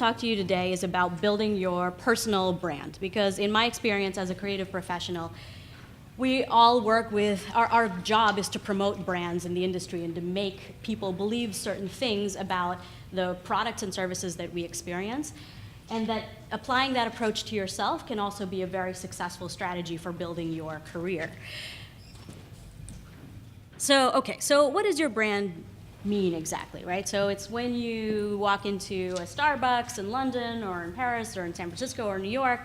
talk to you today is about building your personal brand, because in my experience as a creative professional, we all work with, our job is to promote brands in the industry and to make people believe certain things about the products and services that we experience, and that applying that approach to yourself can also be a very successful strategy for building your career. So, okay, so what does your brand mean exactly, right? So it's when you walk into a Starbucks in London or in Paris or in San Francisco or New York,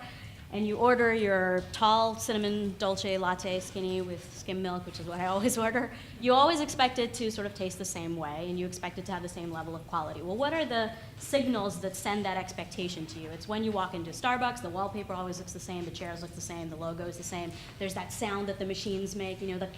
and you order your tall cinnamon dolce latte skinny with skim milk, which is what I always order, you always expect it to sort of taste the same way, and you expect it to have the same level of quality. Well, what are the signals that send that expectation to you? It's when you walk into Starbucks, the wallpaper always looks the same, the chairs look the same, the logo is the same, there's that sound that the machines make, you know, the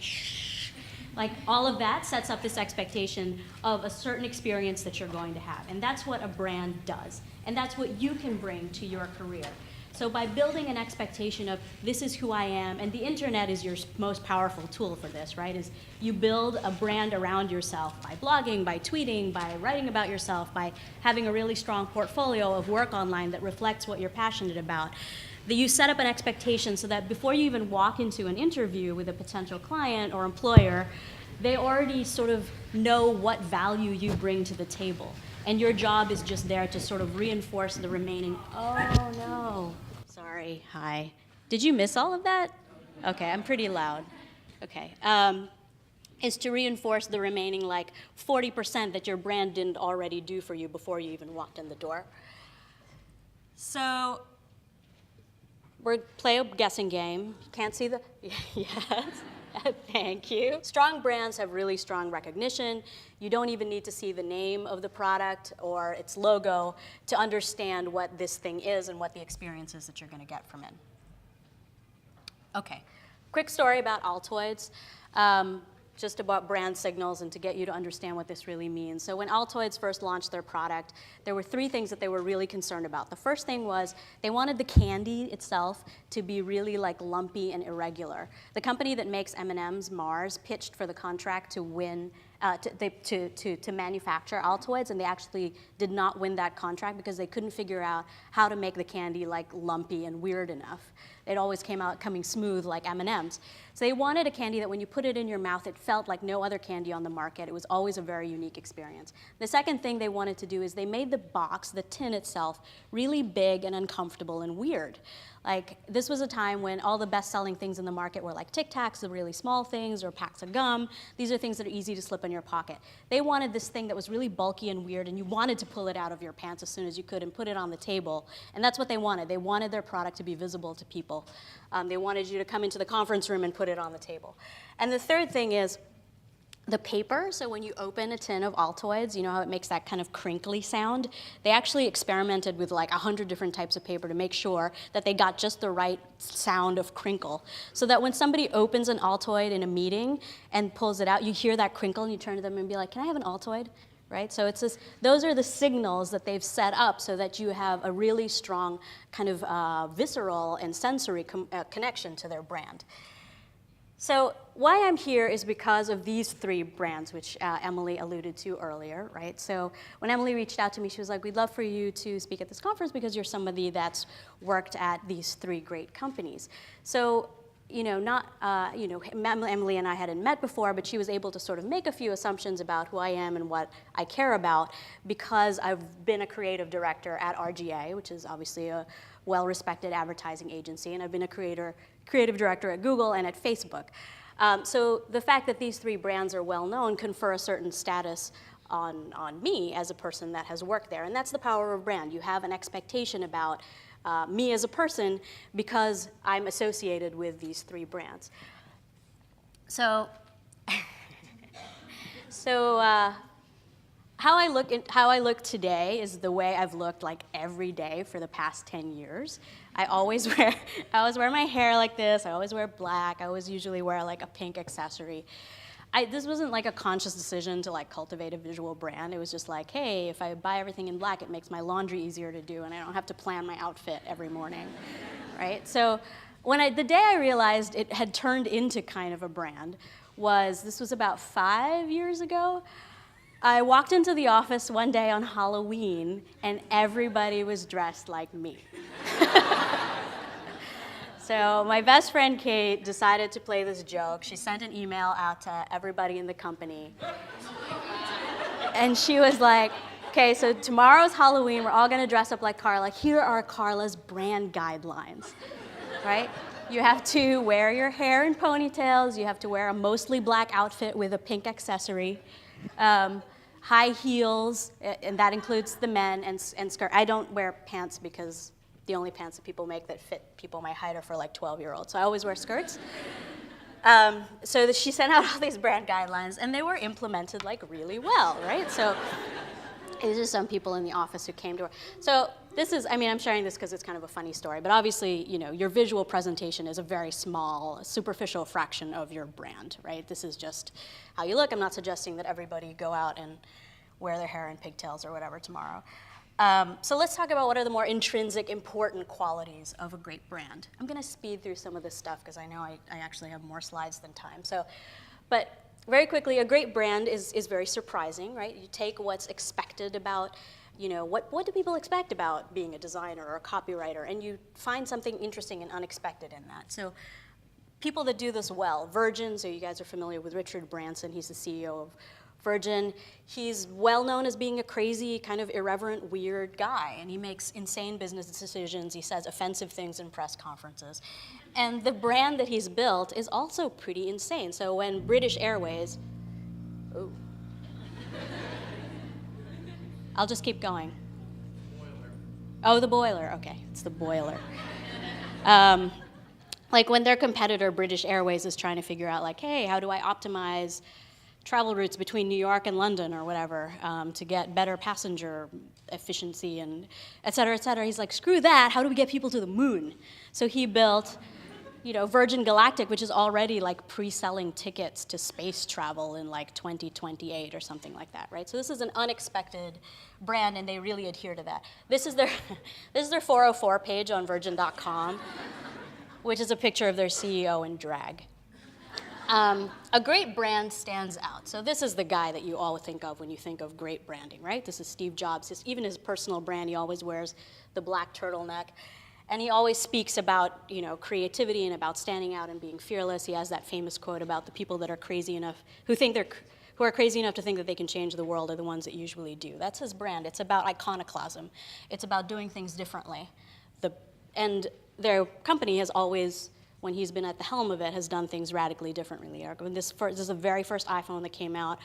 like all of that sets up this expectation of a certain experience that you're going to have. And that's what a brand does. And that's what you can bring to your career. So by building an expectation of this is who I am, and the internet is your most powerful tool for this, right? Is you build a brand around yourself by blogging, by tweeting, by writing about yourself, by having a really strong portfolio of work online that reflects what you're passionate about. That you set up an expectation so that before you even walk into an interview with a potential client or employer, they already sort of know what value you bring to the table. And your job is just there to sort of reinforce the remaining, oh no, sorry, hi. Did you miss all of that? Okay, I'm pretty loud. Okay. Is to reinforce the remaining like 40% that your brand didn't already do for you before you even walked in the door. So, we'll play a guessing game. Can't see the, yes, thank you. Strong brands have really strong recognition. You don't even need to see the name of the product or its logo to understand what this thing is and what the experience is that you're gonna get from it. Okay, quick story about Altoids. Just about brand signals and to get you to understand what this really means. So when Altoids first launched their product, there were three things that they were really concerned about. The first thing was they wanted the candy itself to be really like lumpy and irregular. The company that makes M&Ms, Mars, pitched for the contract to win, to manufacture Altoids, and they actually did not win that contract because they couldn't figure out how to make the candy like lumpy and weird enough. It always came out coming smooth like M&Ms. So they wanted a candy that when you put it in your mouth, it felt like no other candy on the market. It was always a very unique experience. The second thing they wanted to do is they made the box, the tin itself, really big and uncomfortable and weird. Like, this was a time when all the best-selling things in the market were like Tic Tacs, the really small things, or packs of gum. These are things that are easy to slip in your pocket. They wanted this thing that was really bulky and weird, and you wanted to pull it out of your pants as soon as you could and put it on the table. And that's what they wanted. They wanted their product to be visible to people. They wanted you to come into the conference room and put it on the table. And the third thing is the paper. So when you open a tin of Altoids, you know how it makes that kind of crinkly sound? They actually experimented with like 100 different types of paper to make sure that they got just the right sound of crinkle. So that when somebody opens an Altoid in a meeting and pulls it out, you hear that crinkle and you turn to them and be like, can I have an Altoid? Right? So it's this, those are the signals that they've set up so that you have a really strong kind of visceral and sensory connection to their brand. So why I'm here is because of these three brands, which Emily alluded to earlier, right? So when Emily reached out to me, she was like, we'd love for you to speak at this conference because you're somebody that's worked at these three great companies. So, Emily and I hadn't met before, but she was able to sort of make a few assumptions about who I am and what I care about because I've been a creative director at RGA, which is obviously a well-respected advertising agency, and I've been a creative director at Google and at Facebook. So the fact that these three brands are well-known confer a certain status on me as a person that has worked there, and that's the power of a brand. You have an expectation about me as a person because I'm associated with these three brands. So, how I look today is the way I've looked like every day for the past 10 years. I always wear my hair like this. I always wear black. I always usually wear like a pink accessory. This wasn't like a conscious decision to like cultivate a visual brand. It was just like, hey, if I buy everything in black, it makes my laundry easier to do, and I don't have to plan my outfit every morning, right? So the day I realized it had turned into kind of a brand this was about 5 years ago. I walked into the office one day on Halloween, and everybody was dressed like me. So my best friend Kate decided to play this joke. She sent an email out to everybody in the company. And she was like, okay, so tomorrow's Halloween, we're all gonna dress up like Carla. Here are Carla's brand guidelines, right? You have to wear your hair in ponytails. You have to wear a mostly black outfit with a pink accessory. High heels, and that includes the men, and skirt. I don't wear pants because the only pants that people make that fit people my height are for like 12-year-olds. So I always wear skirts. So she sent out all these brand guidelines, and they were implemented like really well, right? So these are some people in the office who came to her. So this is, I mean, I'm sharing this because it's kind of a funny story, but obviously, you know, your visual presentation is a very small, superficial fraction of your brand, right? This is just how you look. I'm not suggesting that everybody go out and wear their hair in pigtails or whatever tomorrow. So let's talk about what are the more intrinsic, important qualities of a great brand. I'm going to speed through some of this stuff because I know I actually have more slides than time. So, but very quickly, a great brand is very surprising, right? You take what's expected about, you know, what do people expect about being a designer or a copywriter, and you find something interesting and unexpected in that. So people that do this well, Virgin, so you guys are familiar with Richard Branson, he's the CEO of Virgin. He's well known as being a crazy, kind of irreverent, weird guy, and he makes insane business decisions. He says offensive things in press conferences. And the brand that he's built is also pretty insane. So when British Airways, ooh. I'll just keep going. Boiler. Oh, the boiler, okay, it's the boiler. Like when their competitor, British Airways, is trying to figure out like, hey, how do I optimize travel routes between New York and London or whatever to get better passenger efficiency and et cetera, et cetera. He's like, screw that, how do we get people to the moon? So he built, you know, Virgin Galactic, which is already like pre-selling tickets to space travel in like 2028 or something like that, right? So this is an unexpected brand, and they really adhere to that. This is their 404 page on virgin.com, which is a picture of their CEO in drag. A great brand stands out. So this is the guy that you all think of when you think of great branding, right? This is Steve Jobs. Even his personal brand, he always wears the black turtleneck. And he always speaks about, you know, creativity and about standing out and being fearless. He has that famous quote about the people that are crazy enough, who are crazy enough to think that they can change the world are the ones that usually do. That's his brand. It's about iconoclasm. It's about doing things differently. And their company has always, when he's been at the helm of it, has done things radically differently. This is the very first iPhone that came out.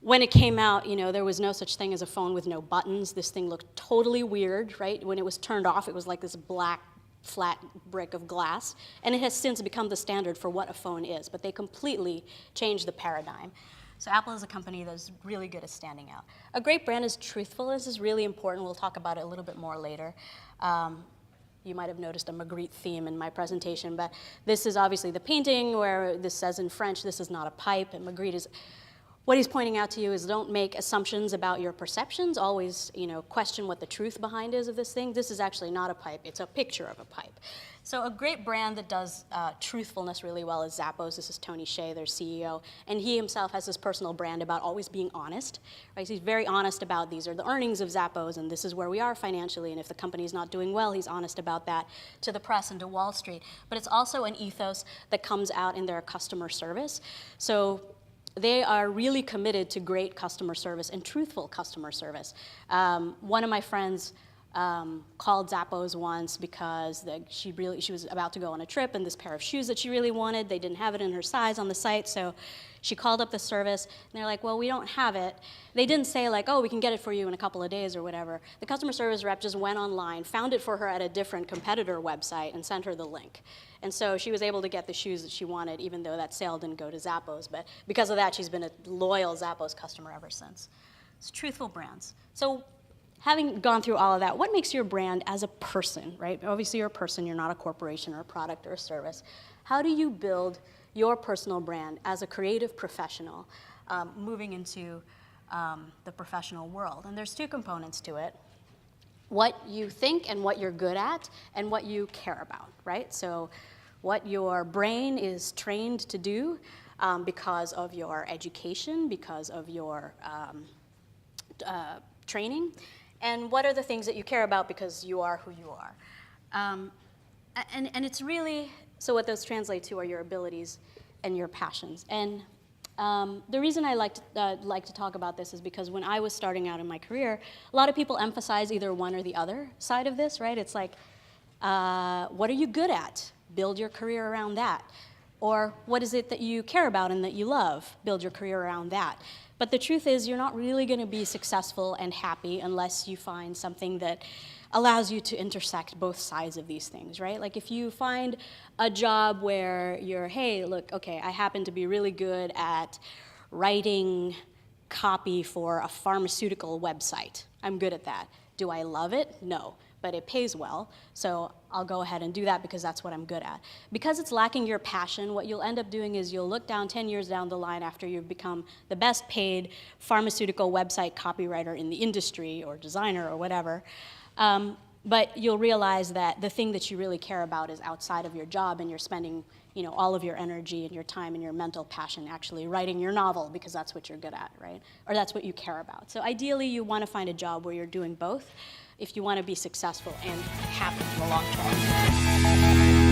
When it came out, you know, there was no such thing as a phone with no buttons. This thing looked totally weird, right? When it was turned off, it was like this black, flat brick of glass. And it has since become the standard for what a phone is. But they completely changed the paradigm. So Apple is a company that's really good at standing out. A great brand is truthful. This is really important. We'll talk about it a little bit more later. You might have noticed a Magritte theme in my presentation, but this is obviously the painting where this says in French, this is not a pipe, and Magritte is, what he's pointing out to you is don't make assumptions about your perceptions, always, you know, question what the truth behind is of this thing. This is actually not a pipe, it's a picture of a pipe. So a great brand that does truthfulness really well is Zappos. This is Tony Hsieh, their CEO, and he himself has this personal brand about always being honest, right? He's very honest about these are the earnings of Zappos, and this is where we are financially, and if the company's not doing well, he's honest about that to the press and to Wall Street. But it's also an ethos that comes out in their customer service. So they are really committed to great customer service and truthful customer service. One of my friends called Zappos once because she was about to go on a trip, and this pair of shoes that she really wanted, they didn't have it in her size on the site, so she called up the service, and they're like, well, we don't have it. They didn't say like, oh, we can get it for you in a couple of days or whatever. The customer service rep just went online, found it for her at a different competitor website, and sent her the link. And so she was able to get the shoes that she wanted, even though that sale didn't go to Zappos. But because of that, she's been a loyal Zappos customer ever since. It's truthful brands. So having gone through all of that, what makes your brand as a person, right? Obviously, you're a person. You're not a corporation or a product or a service. How do you build your personal brand as a creative professional moving into the professional world? And there's two components to it. What you think and what you're good at and what you care about, right? So what your brain is trained to do because of your education, because of your training, and what are the things that you care about because you are who you are. And it's really, so what those translate to are your abilities and your passions. And the reason I like to talk about this is because when I was starting out in my career, a lot of people emphasize either one or the other side of this, right? It's like, what are you good at? Build your career around that. Or what is it that you care about and that you love? Build your career around that. But the truth is, you're not really going to be successful and happy unless you find something that allows you to intersect both sides of these things, right? Like if you find a job where you're, hey, look, okay, I happen to be really good at writing copy for a pharmaceutical website. I'm good at that. Do I love it? No, but it pays well, so I'll go ahead and do that because that's what I'm good at. Because it's lacking your passion, what you'll end up doing is you'll look down 10 years down the line after you've become the best paid pharmaceutical website copywriter in the industry or designer or whatever, but you'll realize that the thing that you really care about is outside of your job, and you're spending, all of your energy and your time and your mental passion actually writing your novel because that's what you're good at, right? Or that's what you care about. So ideally, you want to find a job where you're doing both if you want to be successful and happy in the long term.